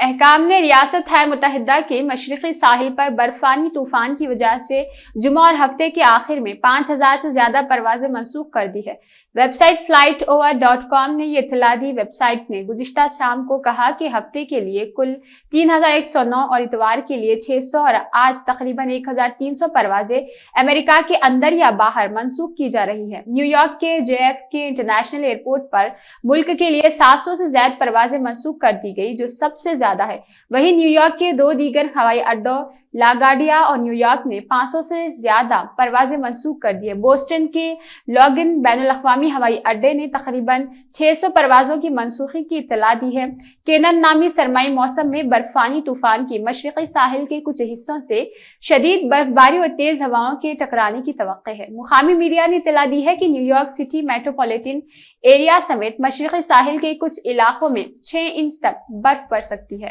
حکام نے ریاست متحدہ کے مشرقی ساحل پر برفانی طوفان کی وجہ سے جمعہ اور ہفتے کے آخر میں 5000 سے زیادہ پروازیں منسوخ کر دی ہے۔ ویب سائٹ flightover.com نے یہ اطلاع دی۔ ویب سائٹ نے گزشتہ شام کو کہا کہ ہفتے کے لیے کل 3109 اور اتوار کے لیے 600 اور آج تقریباً 1300 پروازیں امریکہ کے اندر یا باہر منسوخ کی جا رہی ہیں۔ نیو یارک کے JFK انٹرنیشنل ایئرپورٹ پر ملک کے لیے 700 سے زائد پروازیں منسوخ کر دی گئی، جو سب سے زیادہ ہے۔ وہیں نیو یارک کے 2 دیگر ہوائی اڈوں لاگارڈیا اور نیو یارک نے 500 سے زیادہ پروازیں منسوخ کر دی ہیں۔ بوسٹن کے لوگن بین الاقوامی ہوائی اڈے نے تقریباً 600 پروازوں کی منسوخی کی اطلاع دی ہے۔ کینن نامی سرمائی موسم میں برفانی طوفان کی مشرقی ساحل کے کچھ حصوں سے شدید برفباری اور تیز ہواؤں کے ٹکرانے کی توقع ہے۔ مقامی میڈیا نے اطلاع دی ہے کہ new York city metropolitan area سمیت مشرقی ساحل کے کچھ علاقوں میں 6 انچ تک برف پڑ سکتی ہے۔